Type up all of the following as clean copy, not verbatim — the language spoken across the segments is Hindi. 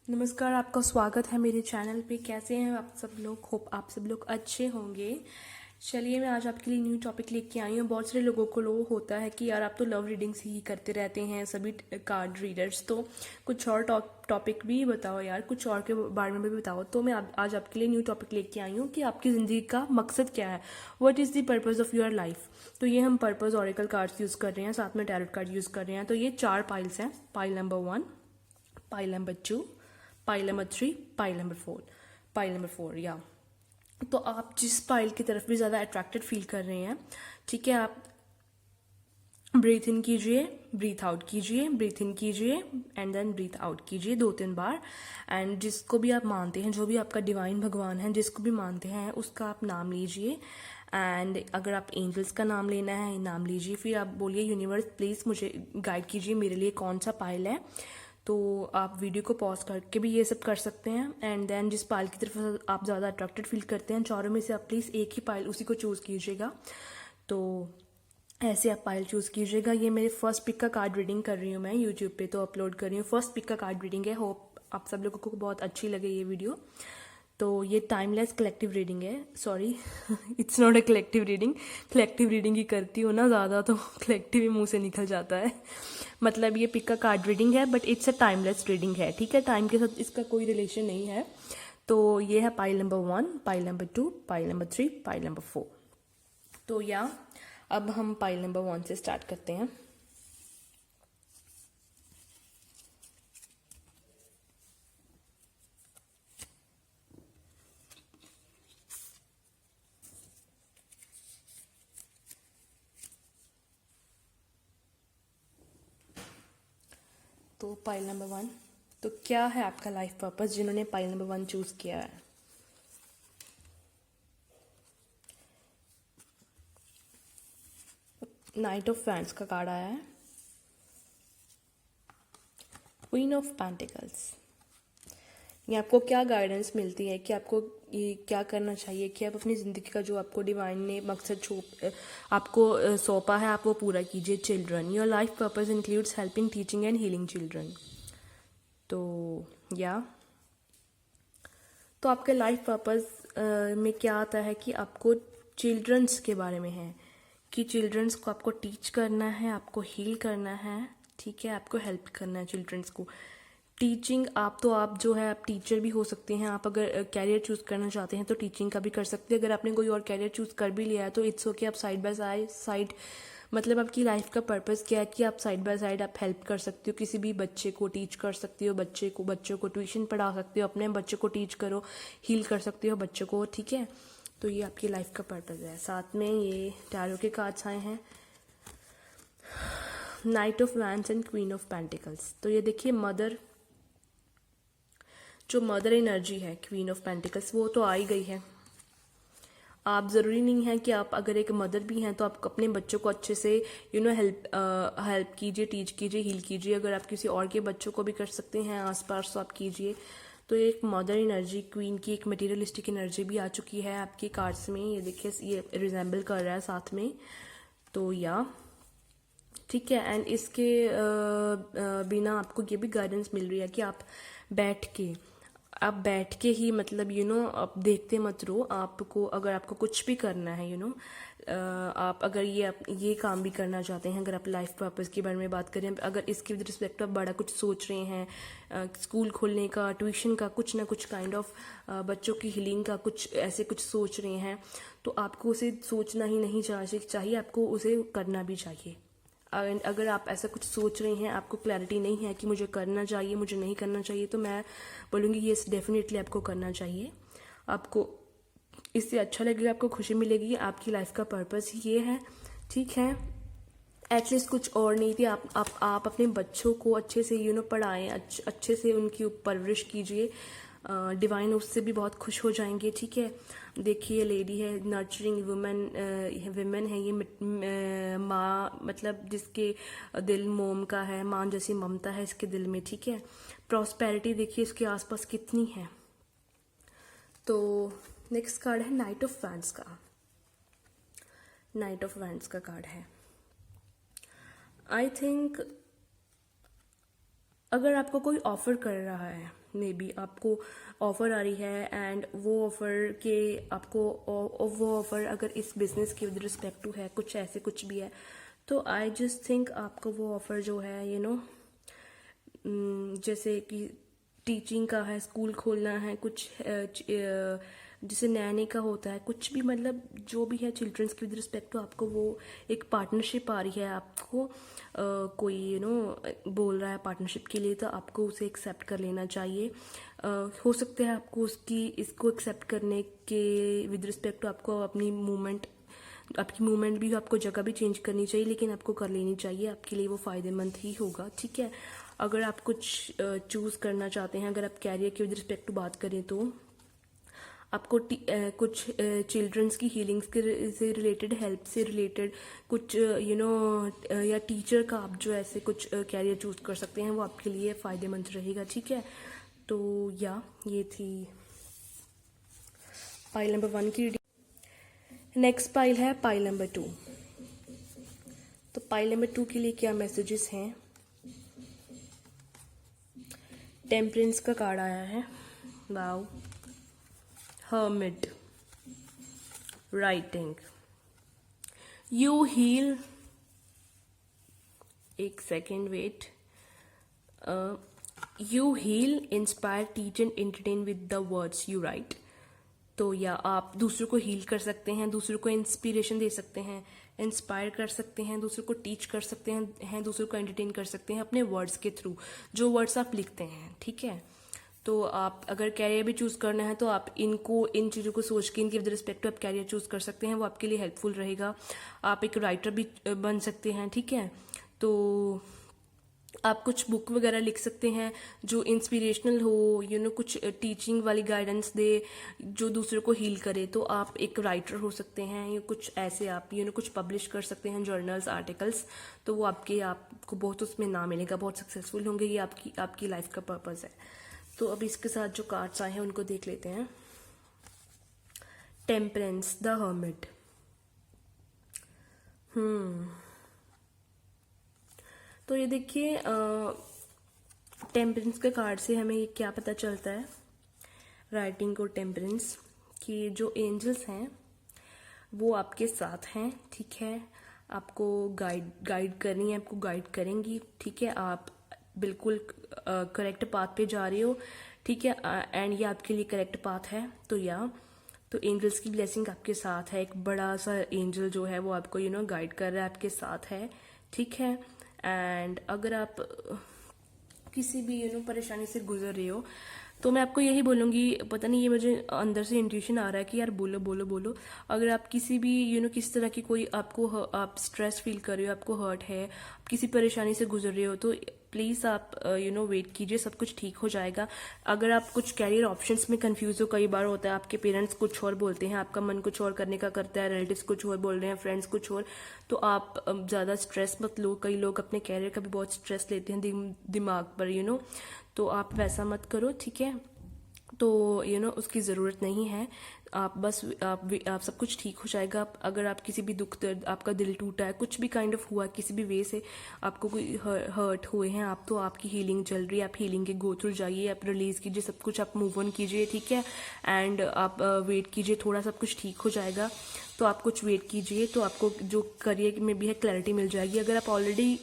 नमस्कार, आपका स्वागत है मेरे चैनल पे। कैसे हैं आप सब लोग? होप आप सब लोग अच्छे होंगे। चलिए, मैं आज आपके लिए न्यू टॉपिक लेके आई हूँ। बहुत सारे लोगों को होता है कि यार आप तो लव रीडिंग्स ही करते रहते हैं, सभी कार्ड रीडर्स, तो कुछ और टॉपिक भी बताओ यार, कुछ और के बारे में भी बताओ। तो मैं आज आपके लिए न्यू टॉपिक लेके आई हूँ कि आपकी ज़िंदगी का मकसद क्या है, what is the purpose of your life. तो ये हम पर्पज़ ऑरेकल कार्ड्स यूज़ कर रहे हैं, साथ में टैरोट कार्ड यूज़ कर रहे हैं। तो ये 4 पाइल्स हैं, pile number 1, pile number 2, pile number 3, pile number 4, pile number 4 या। तो आप जिस पाइल की तरफ भी ज़्यादा अट्रैक्टेड फील कर रहे हैं, ठीक है, आप ब्रीथ इन कीजिए, ब्रीथ आउट कीजिए, ब्रीथ इन कीजिए एंड देन ब्रीथ आउट कीजिए 2-3 बार। एंड जिसको भी आप मानते हैं, जो भी आपका डिवाइन भगवान है, जिसको भी मानते हैं, उसका आप नाम लीजिए। एंड अगर आप एंजल्स का नाम लेना है, नाम लीजिए। फिर आप बोलिए यूनिवर्स प्लीज़ मुझे गाइड कीजिए, मेरे लिए कौन सा पाइल है। तो आप वीडियो को पॉज करके भी ये सब कर सकते हैं। एंड देन जिस पाइल की तरफ आप ज़्यादा अट्रैक्टेड फील करते हैं, चारों में से आप प्लीज़ एक ही पाइल, उसी को चूज़ कीजिएगा। तो ऐसे आप पाइल चूज़ कीजिएगा। ये मेरे फर्स्ट पिक का कार्ड रीडिंग कर रही हूँ मैं, यूट्यूब पे तो अपलोड कर रही हूँ। फर्स्ट पिक का कार्ड रीडिंग है, होप आप सब लोगों को बहुत अच्छी लगे ये वीडियो। तो ये टाइमलेस कलेक्टिव रीडिंग है, sorry it's not a collective reading. Collective reading ही करती हूँ ना ज़्यादा, तो कलेक्टिव ही मुंह से निकल जाता है। मतलब ये पिक का कार्ड रीडिंग है, but it's a timeless reading है, ठीक है। टाइम के साथ इसका कोई रिलेशन नहीं है। तो ये है pile number 1, pile number 2, pile number 3, pile number 4। तो या अब हम पाइल नंबर 1 से स्टार्ट करते हैं। तो पाइल नंबर 1, तो क्या है आपका लाइफ पर्पस जिन्होंने पाइल नंबर 1 चूज किया है? नाइट ऑफ फैंस का कार्ड आया है, क्वीन ऑफ पेंटिकल्स। ये आपको क्या गाइडेंस मिलती है कि आपको ये क्या करना चाहिए कि आप अपनी ज़िंदगी का जो आपको डिवाइन ने मकसद आपको सौंपा है, आप वो पूरा कीजिए। Children, your life purpose includes helping, teaching and healing children. तो या तो आपके लाइफ पर्पस में क्या आता है कि आपको चिल्ड्रंस के बारे में है कि चिल्ड्रंस को आपको टीच करना है, आपको हील करना है, ठीक है, आपको हेल्प करना है चिल्ड्रंस को। टीचिंग, आप जो है आप टीचर भी हो सकते हैं। आप अगर कैरियर चूज़ करना चाहते हैं तो टीचिंग का भी कर सकते हैं। अगर आपने कोई और कैरियर चूज़ कर भी लिया है तो इट्स ओके, आप साइड बाय साइड मतलब आपकी लाइफ का पर्पस क्या है कि आप साइड बाय साइड आप हेल्प कर सकते हो, किसी भी बच्चे को टीच कर सकते हो, बच्चों को ट्यूशन पढ़ा सकते हो, अपने बच्चों को टीच करो, हील कर सकते हो बच्चों को, ठीक है। तो ये आपकी लाइफ का पर्पस है। साथ में ये टैरो के कार्ड्स आए हैं, night of wands and queen of pentacles. तो ये देखिए मदर, जो मदर एनर्जी है, क्वीन ऑफ पेंटिकल्स, वो तो आ ही गई है। आप ज़रूरी नहीं है कि आप अगर एक मदर भी हैं तो आप अपने बच्चों को अच्छे से हेल्प कीजिए, टीच कीजिए, हील कीजिए। अगर आप किसी और के बच्चों को भी कर सकते हैं आसपास तो आप कीजिए। तो एक मदर एनर्जी, क्वीन की एक मटेरियलिस्टिक एनर्जी भी आ चुकी है आपके कार्ड्स में। ये देखिए, ये रिजेंबल कर रहा है साथ में। तो या ठीक है। एंड इसके बिना आपको ये भी गाइडेंस मिल रही है कि आप बैठ के ही मतलब आप देखते मत रहो। आपको अगर आपको कुछ भी करना है आप अगर ये काम भी करना चाहते हैं, अगर आप लाइफ पर्पस के बारे में बात करें, अगर इसके विद रिस्पेक्ट आप बड़ा कुछ सोच रहे हैं, स्कूल खोलने का, ट्यूशन का, कुछ ना कुछ काइंड ऑफ बच्चों की हीलिंग का कुछ ऐसे कुछ सोच रहे हैं, तो आपको उसे सोचना ही नहीं चाहिए, आपको उसे करना भी चाहिए। अगर आप ऐसा कुछ सोच रहे हैं, आपको क्लैरिटी नहीं है कि मुझे करना चाहिए, मुझे नहीं करना चाहिए, तो मैं बोलूँगी ये डेफिनेटली आपको करना चाहिए। आपको इससे अच्छा लगेगा, आपको खुशी मिलेगी। आपकी लाइफ का पर्पस ही ये है, ठीक है। एटलीस्ट कुछ और नहीं थी। आप अपने बच्चों को अच्छे से पढ़ाएं, अच्छे से उनकी परवरिश कीजिए। डिवाइन उससे भी बहुत खुश हो जाएंगे, ठीक है। देखिए लेडी है, नर्चरिंग वुमेन है ये, माँ मतलब जिसके दिल मोम का है, माँ जैसी ममता है इसके दिल में, ठीक है। प्रॉस्पेरिटी देखिए इसके आसपास कितनी है। तो नेक्स्ट कार्ड है नाइट ऑफ वैंड्स का। नाइट ऑफ वैंड्स का कार्ड है, आई थिंक अगर आपको कोई ऑफ़र कर रहा है, मे बी आपको ऑफ़र आ रही है एंड वो ऑफ़र के आपको वो ऑफ़र अगर इस बिज़नेस की विद रिस्पेक्ट टू है, कुछ ऐसे कुछ भी है, तो आई जस्ट थिंक आपको वो ऑफ़र जो है जैसे कि टीचिंग का है, स्कूल खोलना है, कुछ जैसे नैनी का होता है, कुछ भी मतलब जो भी है चिल्ड्रंस की विद रिस्पेक्ट टू आपको वो एक पार्टनरशिप आ रही है, आपको कोई बोल रहा है पार्टनरशिप के लिए, तो आपको उसे एक्सेप्ट कर लेना चाहिए। हो सकता है आपको इसको एक्सेप्ट करने के विद रिस्पेक्ट टू आपको आपकी मूवमेंट भी आपको जगह भी चेंज करनी चाहिए, लेकिन आपको कर लेनी चाहिए, आपके लिए वो फ़ायदेमंद ही होगा। ठीक है, अगर आप कुछ चूज़ करना चाहते हैं, अगर आप कैरियर के विद रिस्पेक्ट टू बात करें तो आपको कुछ चिल्ड्रंस की हीलिंग्स के से रिलेटेड, हेल्प से रिलेटेड कुछ या टीचर का आप जो ऐसे कुछ कैरियर चूज कर सकते हैं, वो आपके लिए फ़ायदेमंद रहेगा। ठीक है, तो ये थी पाइल नंबर 1 की रीडिंग। नेक्स्ट पाइल है पाइल नंबर 2। तो पाइल नंबर 2 के लिए क्या मैसेजेस हैं? टेम्परेंस का कार्ड आया है, wow. Hermit, writing, you heal, एक second wait, you heal, inspire, teach and entertain with the words you write। तो या आप दूसरों को हील कर सकते हैं, दूसरों को इंस्पिरेशन दे सकते हैं, इंस्पायर कर सकते हैं, दूसरों को टीच कर सकते हैं, दूसरों को एंटरटेन कर सकते हैं अपने वर्ड्स के थ्रू, जो वर्ड्स आप लिखते हैं। ठीक है, तो आप अगर कैरियर भी चूज़ करना है तो आप इन चीज़ों को सोच के इनके विद रिस्पेक्ट टू आप कैरियर चूज़ कर सकते हैं, वो आपके लिए हेल्पफुल रहेगा। आप एक राइटर भी बन सकते हैं। ठीक है, तो आप कुछ बुक वगैरह लिख सकते हैं जो इंस्पिरेशनल हो, कुछ टीचिंग वाली गाइडेंस दे, जो दूसरों को हील करे। तो आप एक राइटर हो सकते हैं, या कुछ ऐसे आप कुछ पब्लिश कर सकते हैं, जर्नल्स, आर्टिकल्स। तो वो आपको बहुत उसमें नाम मिलेगा, बहुत सक्सेसफुल होंगे। ये आपकी लाइफ का पर्पज़ है। तो अब इसके साथ जो कार्ड्स आए हैं उनको देख लेते हैं। Temperance, the hermit. तो ये देखिए, टेम्परेंस के कार्ड से हमें ये क्या पता चलता है, राइटिंग और टेम्परेंस, कि जो एंजल्स हैं वो आपके साथ हैं। ठीक है, आपको गाइड करनी है, आपको गाइड करेंगी। ठीक है, आप बिल्कुल करेक्ट पाथ पे जा रहे हो। ठीक है, एंड ये आपके लिए करेक्ट पाथ है। तो एंजल्स की ब्लेसिंग आपके साथ है। एक बड़ा सा एंजल जो है वो आपको गाइड कर रहा है, आपके साथ है। ठीक है, एंड अगर आप किसी भी परेशानी से गुजर रहे हो, तो मैं आपको यही बोलूँगी, पता नहीं ये मुझे अंदर से इंट्यूशन आ रहा है कि यार बोलो बोलो बोलो। अगर आप किसी भी किस तरह की कोई आप स्ट्रेस फील कर रहे हो, आपको हर्ट है, आप किसी परेशानी से गुजर रहे हो, तो प्लीज़ आप वेट कीजिए, सब कुछ ठीक हो जाएगा। अगर आप कुछ कैरियर ऑप्शंस में कंफ्यूज हो, कई बार होता है आपके पेरेंट्स कुछ और बोलते हैं, आपका मन कुछ और करने का करता है, रिलेटिव्स कुछ और बोल रहे हैं, फ्रेंड्स कुछ और, तो आप ज़्यादा स्ट्रेस मत लो। कई लोग अपने कैरियर का भी बहुत स्ट्रेस लेते हैं दिमाग पर, तो आप वैसा मत करो। ठीक है, तो उसकी ज़रूरत नहीं है। आप बस आप सब कुछ ठीक हो जाएगा। अगर आप किसी भी दुख दर्द, आपका दिल टूटा है, कुछ भी काइंड ऑफ हुआ, किसी भी वे से आपको कोई हर्ट हुए हैं आप, तो आपकी हीलिंग चल रही है, आप हीलिंग के गो थ्रू जाइए, आप रिलीज कीजिए सब कुछ, आप मूव ऑन कीजिए। ठीक है, एंड आप वेट कीजिए, थोड़ा सब कुछ ठीक हो जाएगा। तो आप कुछ वेट कीजिए, तो आपको जो करियर में भी है क्लैरिटी मिल जाएगी। अगर आप ऑलरेडी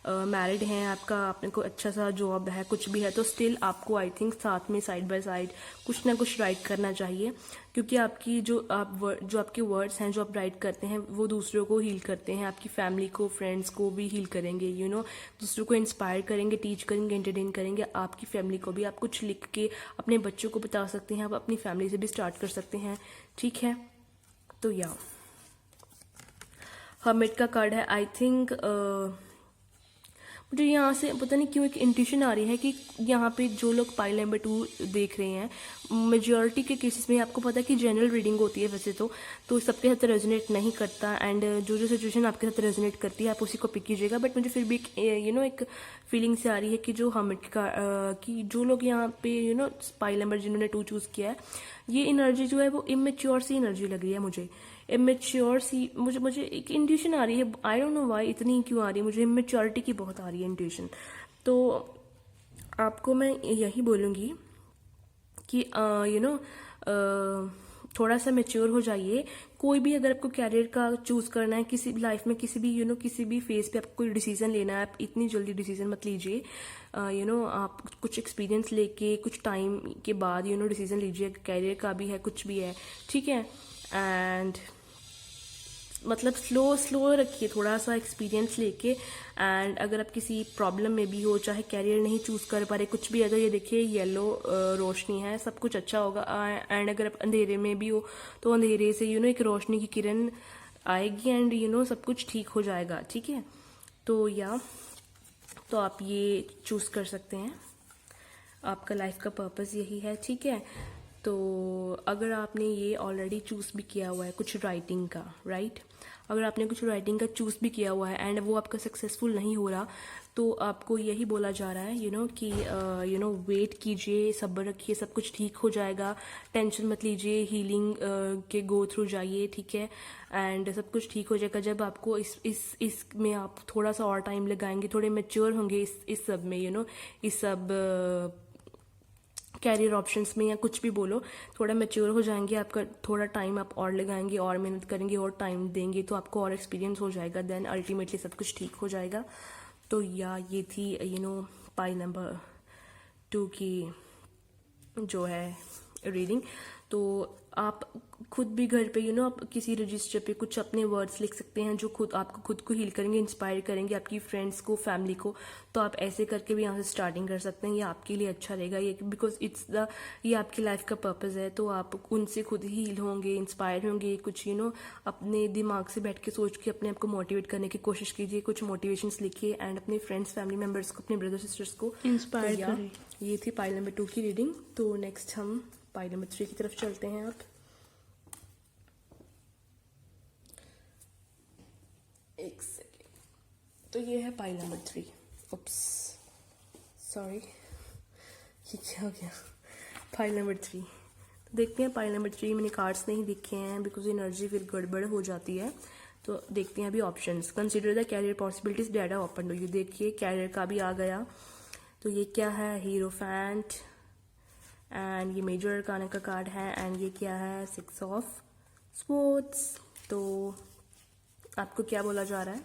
मैरिड हैं, आपने को अच्छा सा जॉब है, कुछ भी है, तो स्टिल आपको आई थिंक साथ में साइड बाय साइड कुछ ना कुछ राइट करना चाहिए, क्योंकि आपकी जो आपके वर्ड्स हैं, जो आप राइट करते हैं, वो दूसरों को हील करते हैं, आपकी फैमिली को, फ्रेंड्स को भी हील करेंगे। दूसरों को इंस्पायर करेंगे, टीच करेंगे, एंटरटेन करेंगे, आपकी फैमिली को भी। आप कुछ लिख के अपने बच्चों को बता सकते हैं, आप अपनी फैमिली से भी स्टार्ट कर सकते हैं। ठीक है, तो हर्मिट का कार्ड है। आई थिंक मुझे यहाँ से पता नहीं क्यों एक इंट्यूशन आ रही है कि यहाँ पे जो लोग पाइल नंबर 2 देख रहे हैं, मेजॉरिटी के केसेस में आपको पता है कि जनरल रीडिंग होती है वैसे तो सबके साथ रेजोनेट नहीं करता, एंड जो सिचुएशन आपके साथ रेजोनेट करती है आप उसी को पिक कीजिएगा। बट मुझे फिर भी एक फीलिंग से आ रही है कि जो हर्मिट का कि जो लोग यहाँ पे पाइल नंबर जिन्होंने 2 चूज़ किया है, ये एनर्जी जो है वो इमेच्योर सी एनर्जी लग रही है मुझे, इमेच्योर सी। मुझे एक इंट्यूशन आ रही है, आई डोंट नो व्हाई इतनी क्यों आ रही है, मुझे इमेच्योरिटी की बहुत आ रही है इंट्यूशन। तो आपको मैं यही बोलूँगी कि थोड़ा सा मैच्योर हो जाइए। कोई भी अगर आपको कैरियर का चूज करना है, किसी भी लाइफ में किसी भी किसी भी फेज पे आपको कोई डिसीजन लेना है, आप इतनी जल्दी डिसीजन मत लीजिए। आप कुछ एक्सपीरियंस लेके कुछ टाइम के बाद डिसीजन लीजिए। कैरियर का भी है, कुछ भी है, ठीक है। एंड मतलब स्लो स्लो रखिए, थोड़ा सा एक्सपीरियंस लेके। एंड अगर आप किसी प्रॉब्लम में भी हो, चाहे कैरियर नहीं चूज कर पा रहे, कुछ भी, अगर ये देखिए येलो रोशनी है, सब कुछ अच्छा होगा। एंड अगर आप अंधेरे में भी हो तो अंधेरे से एक रोशनी की किरण आएगी एंड सब कुछ ठीक हो जाएगा, ठीक है। तो आप ये चूज कर सकते हैं, आपका लाइफ का पर्पस यही है, ठीक है। तो अगर आपने ये ऑलरेडी चूज़ भी किया हुआ है कुछ राइटिंग का, राइट, अगर आपने कुछ राइटिंग का चूज़ भी किया हुआ है एंड वो आपका सक्सेसफुल नहीं हो रहा, तो आपको यही बोला जा रहा है कि वेट कीजिए, सब्र रखिए, सब कुछ ठीक हो जाएगा। टेंशन मत लीजिए, हीलिंग के गो थ्रू जाइए, ठीक है। एंड सब कुछ ठीक हो जाएगा जब आपको इस में आप थोड़ा सा और टाइम लगाएंगे, थोड़े मैच्योर होंगे इस सब में, इस सब कैरियर ऑप्शंस में, या कुछ भी बोलो, थोड़ा मैच्योर हो जाएंगे, आपका थोड़ा टाइम आप और लगाएंगे और मेहनत करेंगे और टाइम देंगे तो आपको और एक्सपीरियंस हो जाएगा, देन अल्टीमेटली सब कुछ ठीक हो जाएगा। तो ये थी पाई नंबर 2 की जो है रीडिंग। तो आप खुद भी घर पे आप किसी रजिस्टर पे कुछ अपने वर्ड्स लिख सकते हैं जो आपको खुद को हील करेंगे, इंस्पायर करेंगे, आपकी फ्रेंड्स को, फैमिली को। तो आप ऐसे करके भी यहाँ से स्टार्टिंग कर सकते हैं, ये आपके लिए अच्छा रहेगा, ये बिकॉज ये आपकी लाइफ का पर्पस है। तो आप उनसे खुद ही हील होंगे, इंस्पायर होंगे, कुछ अपने दिमाग से बैठ के सोच के अपने आप को मोटिवेट करने की कोशिश कीजिए, कुछ मोटिवेशंस लिखिए एंड अपने फ्रेंड्स, फैमिली मेम्बर्स को, अपने ब्रदर सिस्टर्स को इंस्पायर करें। ये थी पाइल नंबर 2 की रीडिंग। तो नेक्स्ट हम पाइल नंबर 3 की तरफ चलते हैं। आप एक सेकेंड। तो ये है पाइल नंबर 3। उप्स, सॉरी, ये क्या हो गया। पाइल नंबर 3, तो देखते हैं पाइल नंबर 3। मैंने कार्ड्स नहीं देखे हैं बिकॉज एनर्जी फिर गड़बड़ हो जाती है। तो देखते हैं अभी options. Consider the career possibilities that are open to you. देखिए कैरियर का भी आ गया। तो ये क्या है, हीरोफेंट, एंड ये मेजर अरकाना का कार्ड है, एंड ये क्या है, 6 ऑफ स्पोर्ट्स। तो आपको क्या बोला जा रहा है,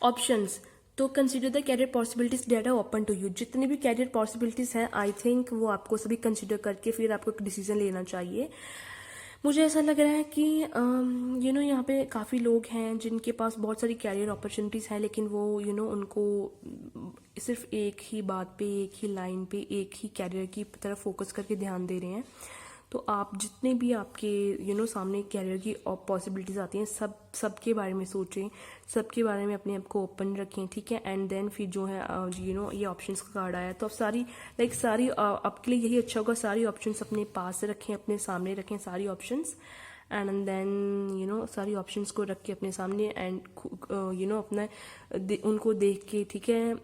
ऑप्शंस। तो consider the career possibilities that are open to you. जितने भी कैरियर पॉसिबिलिटीज हैं, आई थिंक वो आपको सभी कंसीडर करके फिर आपको एक डिसीजन लेना चाहिए। मुझे ऐसा लग रहा है कि यहाँ पे काफ़ी लोग हैं जिनके पास बहुत सारी कैरियर अपॉर्चुनिटीज़ हैं, लेकिन वो उनको सिर्फ एक ही बात पे, एक ही लाइन पे, एक ही कैरियर की तरफ फोकस करके ध्यान दे रहे हैं। तो आप जितने भी आपके सामने कैरियर की पॉसिबिलिटीज़ आती हैं, सबके बारे में सोचें, सबके बारे में अपने आप को ओपन रखें, ठीक है। एंड देन फिर जो है ये ऑप्शंस का कार्ड आया, तो आप सारी आपके लिए यही अच्छा होगा, सारी ऑप्शंस अपने पास रखें, अपने सामने रखें सारी ऑप्शंस। एंड देन सारी ऑप्शंस को रख के अपने सामने, एंड अपना उनको देख के, ठीक है,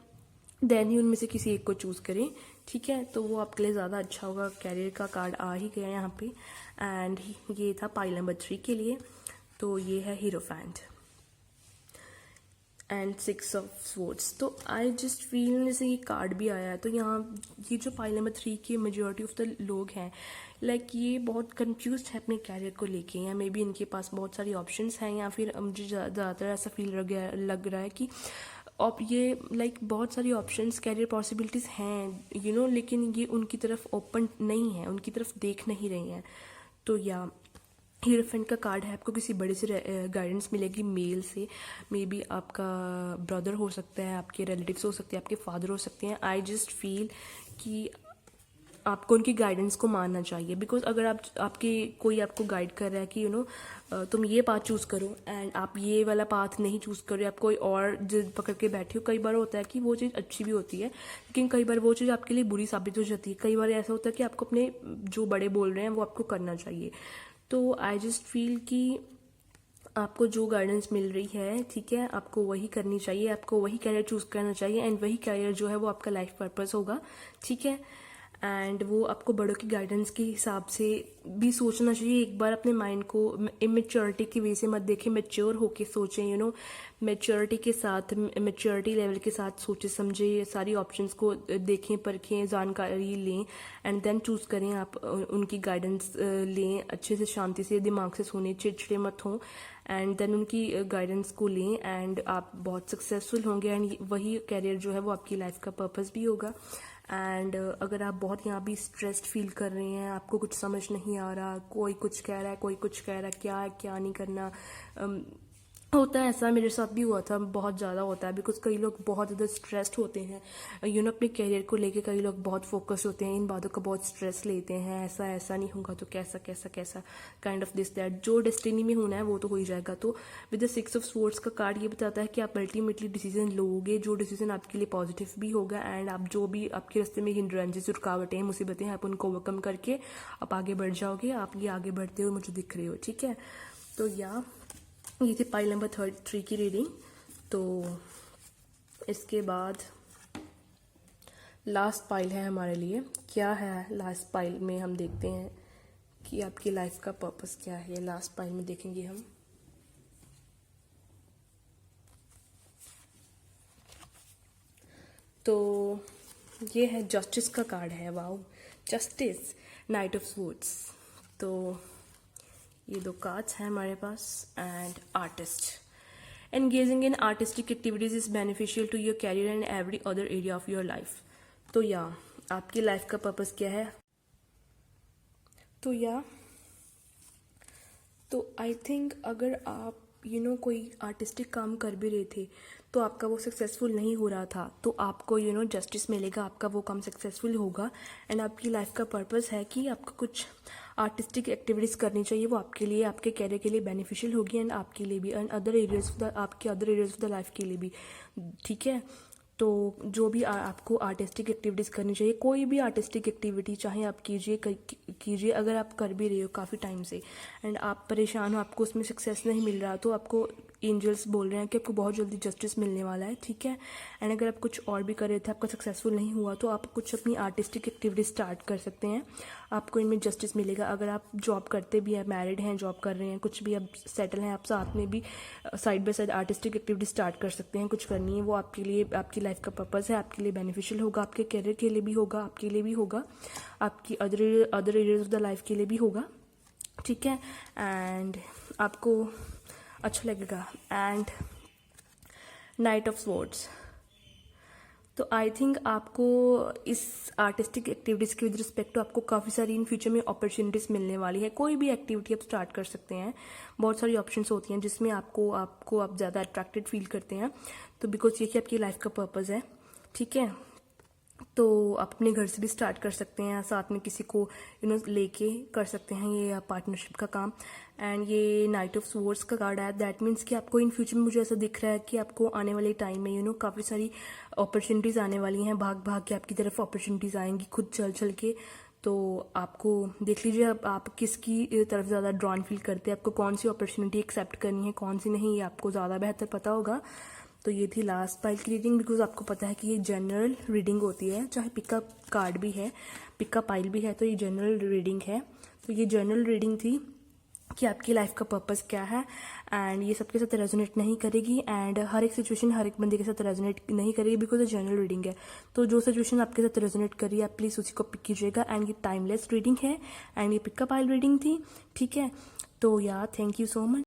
देन ही उनमें से किसी एक को चूज़ करें, ठीक है। तो वो आपके लिए ज़्यादा अच्छा होगा। कैरियर का कार्ड आ ही गया यहाँ पे, एंड ये था पाइल नंबर 3 के लिए। तो ये है हीरोफेंट एंड 6 ऑफ स्वॉर्ड्स। तो आई जस्ट फील जैसे ये कार्ड भी आया है, तो यहाँ ये जो पाइल नंबर 3 की मेजॉरिटी ऑफ द लोग हैं, लाइक ये बहुत कंफ्यूज है अपने कैरियर को लेके, या मे बी इनके पास बहुत सारी ऑप्शंस हैं, या फिर मुझे ज़्यादातर ऐसा फील लग रहा है कि अब ये लाइक बहुत सारी ऑप्शंस, कैरियर पॉसिबिलिटीज़ हैं लेकिन ये उनकी तरफ ओपन नहीं है, उनकी तरफ देख नहीं रही हैं। तो या हीरोफेंट का कार्ड है, आपको किसी बड़े से गाइडेंस मिलेगी मेल से, मे बी आपका ब्रदर हो सकता है, आपके रिलेटिव्स हो सकते हैं, आपके फादर हो सकते हैं। आई जस्ट फील कि आपको उनकी गाइडेंस को मानना चाहिए, बिकॉज अगर कोई आपको गाइड कर रहा है कि तुम ये पाथ चूज़ करो एंड आप ये वाला पाथ नहीं चूज़ करो, आप कोई और जिद पकड़ के बैठे हो, कई बार होता है कि वो चीज़ अच्छी भी होती है, लेकिन कई बार वो चीज़ आपके लिए बुरी साबित हो जाती है। कई बार ऐसा होता है कि आपको अपने जो बड़े बोल रहे हैं वो आपको करना चाहिए। तो आई जस्ट फील कि आपको जो गाइडेंस मिल रही है, ठीक है, आपको वही करनी चाहिए, आपको वही कैरियर चूज़ करना चाहिए, एंड वही कैरियर जो है वो आपका लाइफ पर्पस होगा, ठीक है। एंड वो आपको बड़ों की गाइडेंस के हिसाब से भी सोचना चाहिए। एक बार अपने माइंड को इमेच्योरिटी की वे से मत देखें, मेच्योर होके सोचें, मेच्योरिटी के साथ, मेच्योरिटी लेवल के साथ सोचे समझे, सारी ऑप्शंस को देखें परखें, जानकारी लें एंड देन चूज़ करें। आप उनकी गाइडेंस लें अच्छे से, शांति से, दिमाग से सुने, चिड़चिड़े मत हों एंड देन उनकी गाइडेंस को लें एंड आप बहुत सक्सेसफुल होंगे एंड वही कैरियर जो है वो आपकी लाइफ का पर्पस भी होगा। एंड अगर आप बहुत यहाँ भी स्ट्रेस्ड फील कर रहे हैं, आपको कुछ समझ नहीं आ रहा, कोई कुछ कह रहा है, कोई कुछ कह रहा है, क्या है क्या नहीं करना, होता है ऐसा, मेरे साथ भी हुआ था, बहुत ज़्यादा होता है बिकॉज कई लोग बहुत ज़्यादा स्ट्रेस्ड होते हैं अपने कैरियर को लेके। कई लोग बहुत फोकस होते हैं, इन बातों का बहुत स्ट्रेस लेते हैं, ऐसा ऐसा नहीं होगा तो कैसा कैसा कैसा, काइंड ऑफ दिस दैट। जो डेस्टिनी में होना है वो तो हो ही जाएगा। तो विद द 6 ऑफ स्वॉर्ड्स का कार्ड ये बताता है कि आप अल्टीमेटली डिसीजन लोगे, जो डिसीजन आपके लिए पॉजिटिव भी होगा एंड आप जो भी आपके रास्ते में हिंड्रेंसेस, रुकावटें, मुसीबतें हैं, आप उनको ओवरकम करके आप आगे बढ़ जाओगे। आप ये आगे बढ़ते हुए मुझे दिख रहे हो, ठीक है। तो ये थी पाइल नंबर 3 की रीडिंग। तो इसके बाद लास्ट पाइल है हमारे लिए। क्या है लास्ट पाइल में, हम देखते हैं कि आपकी लाइफ का पर्पस क्या है। लास्ट पाइल में देखेंगे हम। तो ये है जस्टिस का कार्ड है, wow, justice, knight of swords. तो ये 2 कार्ड्स हैं हमारे पास। And artist, engaging in artistic activities is beneficial to your career and every other area of your life. तो आपकी लाइफ का पर्पस क्या है। तो आई थिंक अगर आप कोई आर्टिस्टिक काम कर भी रहे थे तो आपका वो सक्सेसफुल नहीं हो रहा था, तो आपको जस्टिस मिलेगा, आपका वो काम सक्सेसफुल होगा एंड आपकी लाइफ का पर्पस है कि आपको कुछ आर्टिस्टिक एक्टिविटीज़ करनी चाहिए। वो आपके लिए, आपके कैरियर के लिए बेनिफिशियल होगी एंड आपके लिए भी एंड आपके other areas of the life के लिए भी, ठीक है। तो जो भी आपको आर्टिस्टिक एक्टिविटीज़ करनी चाहिए, कोई भी आर्टिस्टिक एक्टिविटी चाहे आप कीजिए। अगर आप कर भी रहे हो काफ़ी टाइम से एंड आप परेशान हो, आपको उसमें सक्सेस नहीं मिल रहा, तो आपको एंजल्स बोल रहे हैं कि आपको बहुत जल्दी जस्टिस मिलने वाला है, ठीक है। एंड अगर आप कुछ और भी कर रहे थे, आपका सक्सेसफुल नहीं हुआ, तो आप कुछ अपनी आर्टिस्टिक एक्टिविटी स्टार्ट कर सकते हैं, आपको इनमें जस्टिस मिलेगा। अगर आप जॉब करते भी हैं, मैरिड हैं, जॉब कर रहे हैं, कुछ भी आप सेटल हैं, आप साथ में भी side by side artistic activity start कर सकते हैं, कुछ करनी है, वो आपके लिए, आपकी लाइफ का पर्पस है, आपके लिए बेनिफिशियल होगा, आपके कैरियर के लिए भी होगा, आपके लिए भी होगा, आपकी other areas of the life के लिए भी होगा, ठीक है। एंड आपको अच्छा लगेगा। एंड नाइट ऑफ स्वॉर्ड्स, तो आई थिंक आपको इस आर्टिस्टिक एक्टिविटीज़ के विद रिस्पेक्ट टू आपको काफ़ी सारी इन फ्यूचर में अपॉर्चुनिटीज़ मिलने वाली है। कोई भी एक्टिविटी आप स्टार्ट कर सकते हैं, बहुत सारी ऑप्शंस होती हैं जिसमें आप ज़्यादा अट्रैक्टेड फील करते हैं, तो बिकॉज ये कि आपकी लाइफ का पर्पज़ है, ठीक है। तो आप अपने घर से भी स्टार्ट कर सकते हैं, साथ में किसी को लेके कर सकते हैं ये पार्टनरशिप का काम। एंड ये नाइट ऑफ स्वॉर्ड्स का कार्ड है, दैट मीन्स कि आपको इन फ्यूचर में, मुझे ऐसा दिख रहा है कि आपको आने वाले टाइम में काफ़ी सारी अपॉर्चुनिटीज़ आने वाली हैं, भाग भाग के आपकी तरफ अपॉर्चुनिटीज़ आएंगी, खुद चल चल के। तो आपको देख लीजिए आप किसकी तरफ ज़्यादा ड्रॉन फील करते हैं, आपको कौन सी अपॉर्चुनिटी एक्सेप्ट करनी है, कौन सी नहीं, ये आपको ज़्यादा बेहतर पता होगा। तो ये थी लास्ट पाइल की रीडिंग, बिकॉज आपको पता है कि ये जनरल रीडिंग होती है, चाहे पिका कार्ड भी है, पिका पाइल भी है, तो ये जनरल रीडिंग है। तो ये जनरल रीडिंग थी कि आपकी लाइफ का पर्पस क्या है एंड ये सबके साथ रेजोनेट नहीं करेगी एंड हर एक सिचुएशन हर एक बंदे के साथ रेजोनेट नहीं करेगी, बिकॉज ये जनरल रीडिंग है। तो जो सिचुएशन आपके साथ रेजोनेट कर रही है, आप प्लीज़ उसी को पिक कीजिएगा। एंड ये टाइमलेस रीडिंग है एंड ये पिका पाइल रीडिंग थी, ठीक है। तो थैंक यू सो मच।